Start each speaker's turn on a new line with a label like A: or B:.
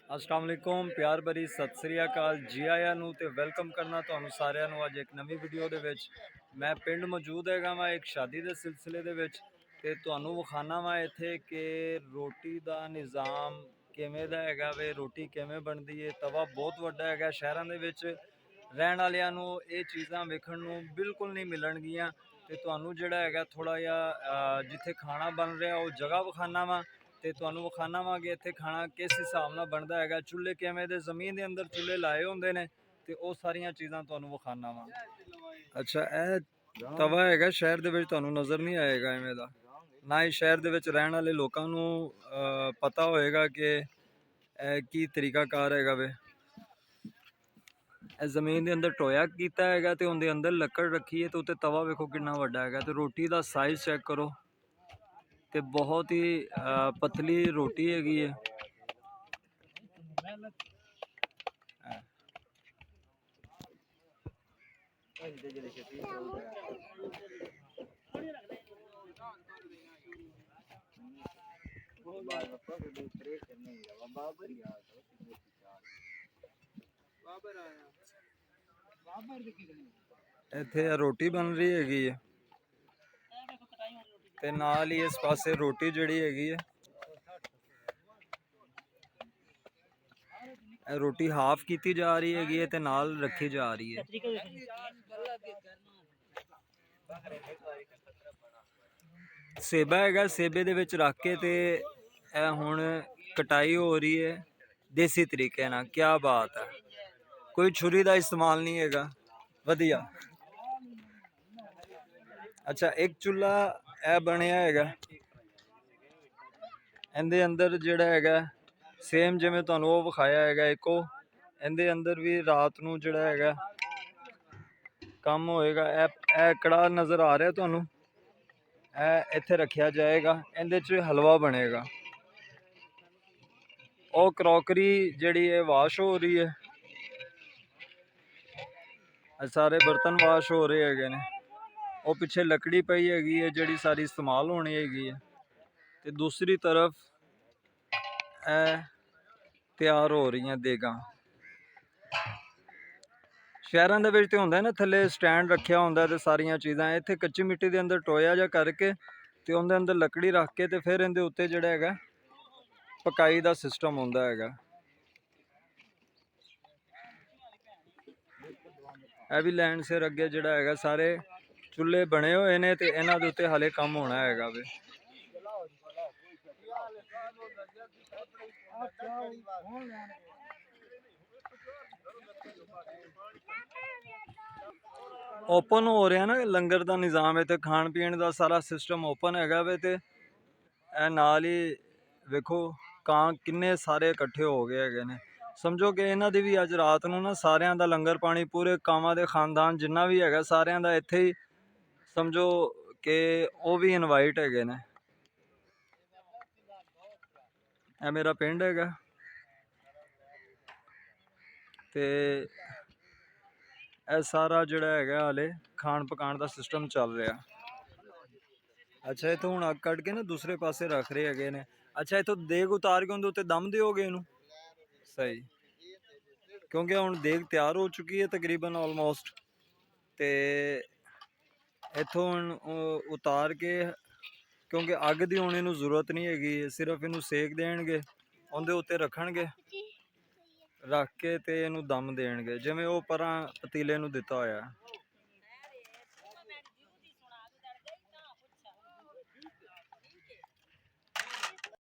A: अस्सलाम वालेकुम प्यार भरी सत श्री अकाल जी आया नूं ते वेलकम करना तुहानूं सारिਆਂ ਨੂੰ ਅੱਜ ਇੱਕ ਨਵੀਂ ਵੀਡੀਓ ਦੇ ਵਿੱਚ। मैं पिंड मौजूद हैगा वा एक शादी के सिलसिले ਦੇ ਵਿੱਚ ਤੇ ਤੁਹਾਨੂੰ ਵਿਖਾਣਾ ਵਾ ਇੱਥੇ ਕਿ ਰੋਟੀ ਦਾ ਨਿਜ਼ਾਮ ਕਿਵੇਂ ਦਾ ਹੈਗਾ ਵੇ, ਰੋਟੀ ਕਿਵੇਂ ਬਣਦੀ ਹੈ। ਤਵਾ ਬਹੁਤ ਵੱਡਾ ਹੈਗਾ, ਸ਼ਹਿਰਾਂ ਦੇ ਵਿੱਚ ਰਹਿਣ ਵਾਲਿਆਂ ਨੂੰ ਇਹ ਚੀਜ਼ਾਂ ਵੇਖਣ ਨੂੰ ਬਿਲਕੁਲ ਨਹੀਂ ਮਿਲਣਗੀਆਂ ਤੇ ਤੁਹਾਨੂੰ ਜਿਹੜਾ ਹੈਗਾ ਥੋੜਾ ਜਿਹਾ ਜਿੱਥੇ ਖਾਣਾ ਬਣ ਰਿਹਾ ਉਹ ਜਗ੍ਹਾ ਵਿਖਾਣਾ ਵਾ ਤੇ ਤੁਹਾਨੂੰ ਵਿਖਾਣਾ ਵਾ ਕਿ ਇੱਥੇ ਖਾਣਾ ਕਿਸ ਹਿਸਾਬ ਨਾਲ ਬਣਦਾ ਹੈਗਾ, ਚੁੱਲ੍ਹੇ ਕਿਵੇਂ ਦੇ ਜ਼ਮੀਨ ਦੇ ਅੰਦਰ ਚੁੱਲ੍ਹੇ ਲਾਏ ਹੁੰਦੇ ਨੇ ਤੇ ਉਹ ਸਾਰੀਆਂ ਚੀਜ਼ਾਂ ਤੁਹਾਨੂੰ ਵਿਖਾਣਾ ਵਾ। ਅੱਛਾ, ਇਹ ਤਵਾ ਹੈਗਾ ਸ਼ਹਿਰ ਦੇ ਵਿੱਚ ਤੁਹਾਨੂੰ ਨਜ਼ਰ ਨਹੀਂ ਆਏਗਾ ਐਵੇਂ ਦਾ, ਨਾ ਹੀ ਸ਼ਹਿਰ ਦੇ ਵਿੱਚ ਰਹਿਣ ਵਾਲੇ ਲੋਕਾਂ ਨੂੰ ਪਤਾ ਹੋਏਗਾ ਕਿ ਇਹ ਕੀ ਤਰੀਕਾਕਾਰ ਹੈਗਾ ਵੇ। ਇਹ ਜ਼ਮੀਨ ਦੇ ਅੰਦਰ ਟੋਇਆ ਕੀਤਾ ਹੈਗਾ ਤੇ ਉਹਦੇ ਅੰਦਰ ਲੱਕੜ ਰੱਖੀ ਹੈ ਤੇ ਉੱਤੇ ਤਵਾ ਵੇਖੋ ਕਿੰਨਾ ਵੱਡਾ ਹੈਗਾ ਤੇ ਰੋਟੀ ਦਾ ਸਾਈਜ਼ ਚੈੱਕ ਕਰੋ ਤੇ बहुत ही पतली रोटी हैगी है। ਇੱਥੇ ਰੋਟੀ ਬਣ ਰਹੀ ਹੈਗੀ ਹੈ ਤੇ ਨਾਲ ਹੀ ਇਸ ਪਾਸੇ ਰੋਟੀ ਜਿਹੜੀ ਹੈਗੀ ਹੈ ਇਹ ਰੋਟੀ ਹਾਫ ਕੀਤੀ ਜਾ ਰਹੀ ਹੈਗੀ ਹੈ ਤੇ ਨਾਲ ਰੱਖੀ ਜਾ ਰਹੀ ਹੈ। ਸੇਬਾ ਹੈਗਾ, ਸੇਬੇ ਦੇ ਵਿੱਚ ਰੱਖ ਕੇ ਤੇ ਇਹ ਹੁਣ ਕਟਾਈ ਹੋ ਰਹੀ ਹੈ ਦੇਸੀ ਤਰੀਕੇ ਨਾਲ। ਕੀ ਬਾਤ ਹੈ, ਕੋਈ ਛੁਰੀ ਦਾ ਇਸਤੇਮਾਲ ਨਹੀਂ ਹੈਗਾ, ਵਧੀਆ। ਅੱਛਾ, ਇੱਕ ਚੁੱਲ੍ਹਾ ਇਹ ਬਣਿਆ ਹੈਗਾ, ਇਹਦੇ ਅੰਦਰ ਜਿਹੜਾ ਹੈਗਾ ਸੇਮ ਜਿਵੇਂ ਤੁਹਾਨੂੰ ਉਹ ਵਿਖਾਇਆ ਹੈਗਾ ਇੱਕੋ, ਇਹਦੇ ਅੰਦਰ ਵੀ ਰਾਤ ਨੂੰ ਜਿਹੜਾ ਹੈਗਾ ਕੰਮ ਹੋਏਗਾ। ਇਹ ਕੜਾਹ ਨਜ਼ਰ ਆ ਰਿਹਾ ਤੁਹਾਨੂੰ, ਇਹ ਇੱਥੇ ਰੱਖਿਆ ਜਾਏਗਾ, ਇਹਦੇ 'ਚ ਹਲਵਾ ਬਣੇਗਾ। ਉਹ ਕਰੋਕਰੀ ਜਿਹੜੀ ਹੈ ਵਾਸ਼ ਹੋ ਰਹੀ ਹੈ, ਸਾਰੇ ਬਰਤਨ ਵਾਸ਼ ਹੋ ਰਹੇ ਹੈਗੇ ਨੇ। ਉਹ ਪਿੱਛੇ ਲੱਕੜੀ ਪਈ ਹੈਗੀ ਹੈ ਜਿਹੜੀ ਸਾਰੀ ਇਸਤੇਮਾਲ ਹੋਣੀ ਹੈਗੀ ਹੈ ਤੇ ਦੂਸਰੀ ਤਰਫ ਇਹ ਤਿਆਰ ਹੋ ਰਹੀਆਂ ਦੇਗਾਂ। ਸ਼ਹਿਰਾਂ ਦੇ ਵਿੱਚ ਤੇ ਹੁੰਦਾ ਨਾ ਥੱਲੇ ਸਟੈਂਡ ਰੱਖਿਆ ਹੁੰਦਾ ਤੇ ਸਾਰੀਆਂ ਚੀਜ਼ਾਂ, ਇੱਥੇ ਕੱਚੀ ਮਿੱਟੀ ਦੇ ਅੰਦਰ ਟੋਇਆ ਜਿਹਾ ਕਰਕੇ ਤੇ ਉਹਦੇ ਅੰਦਰ ਲੱਕੜੀ ਰੱਖ ਕੇ ਤੇ ਫਿਰ ਇਹਦੇ ਉੱਤੇ ਜਿਹੜਾ ਹੈਗਾ ਪਕਾਈ ਦਾ ਸਿਸਟਮ ਹੁੰਦਾ ਹੈਗਾ। ਇਹ ਵੀ ਲੈਣ ਸਿਰ ਅੱਗੇ ਜਿਹੜਾ ਹੈਗਾ ਸਾਰੇ ਚੁੱਲ੍ਹੇ ਬਣੇ ਹੋਏ ਨੇ ਤੇ ਇਹਨਾਂ ਦੇ ਉੱਤੇ ਹਾਲੇ ਕੰਮ ਹੋਣਾ ਹੈਗਾ ਵੇ। ਓਪਨ ਹੋ ਰਿਹਾ ਨਾ ਲੰਗਰ ਦਾ ਨਿਜ਼ਾਮ ਹੈ ਤੇ ਖਾਣ ਪੀਣ ਦਾ ਸਾਰਾ ਸਿਸਟਮ ਓਪਨ ਹੈਗਾ ਵੇ ਤੇ ਇਹ ਨਾਲ ਹੀ ਵੇਖੋ ਕਾਂ ਕਿੰਨੇ ਸਾਰੇ ਇਕੱਠੇ ਹੋ ਗਏ ਹੈਗੇ ਨੇ। ਸਮਝੋ ਕਿ ਇਹਨਾਂ ਦੀ ਵੀ ਅੱਜ ਰਾਤ ਨੂੰ ਨਾ ਸਾਰਿਆਂ ਦਾ ਲੰਗਰ ਪਾਣੀ, ਪੂਰੇ ਕਾਵਾਂ ਦੇ ਖਾਨਦਾਨ ਜਿੰਨਾ ਵੀ ਹੈਗਾ ਸਾਰਿਆਂ ਦਾ ਇੱਥੇ ਹੀ ਸਮਝੋ ਕਿ ਉਹ ਵੀ ਇਨਵਾਈਟ ਹੈਗੇ ਨੇ। ਇਹ ਮੇਰਾ ਪਿੰਡ ਹੈਗਾ ਤੇ ਇਹ ਸਾਰਾ ਜਿਹੜਾ ਹੈਗਾ ਹਾਲੇ ਖਾਣ ਪਕਾਣ ਦਾ ਸਿਸਟਮ ਚੱਲ ਰਿਹਾ। ਅੱਛਾ, ਇੱਥੋਂ ਹੁਣ ਅੱਗ ਕੱਢ ਕੇ ਨਾ ਦੂਸਰੇ ਪਾਸੇ ਰੱਖ ਰਹੇ ਹੈਗੇ ਨੇ। ਅੱਛਾ, ਇੱਥੋਂ ਦੇਗ ਉਤਾਰ ਕੇ ਉਹਦੇ ਉੱਤੇ ਦਮ ਦਿਓਗੇ ਇਹਨੂੰ? ਸਹੀ, ਕਿਉਂਕਿ ਹੁਣ ਦੇਗ ਤਿਆਰ ਹੋ ਚੁੱਕੀ ਹੈ ਤਕਰੀਬਨ ਆਲਮੋਸਟ ਤੇ ਇੱਥੋਂ ਹੁਣ ਉਤਾਰ ਕੇ, ਕਿਉਂਕਿ ਅੱਗ ਦੀ ਹੁਣ ਇਹਨੂੰ ਜ਼ਰੂਰਤ ਨਹੀਂ ਹੈਗੀ, ਸਿਰਫ ਇਹਨੂੰ ਸੇਕ ਦੇਣਗੇ, ਉਹਦੇ ਉੱਤੇ ਰੱਖਣਗੇ, ਰੱਖ ਕੇ ਤੇ ਇਹਨੂੰ ਦਮ ਦੇਣਗੇ ਜਿਵੇਂ ਉਹ ਪਰਾਂ ਪਤੀਲੇ ਨੂੰ ਦਿੱਤਾ ਹੋਇਆ।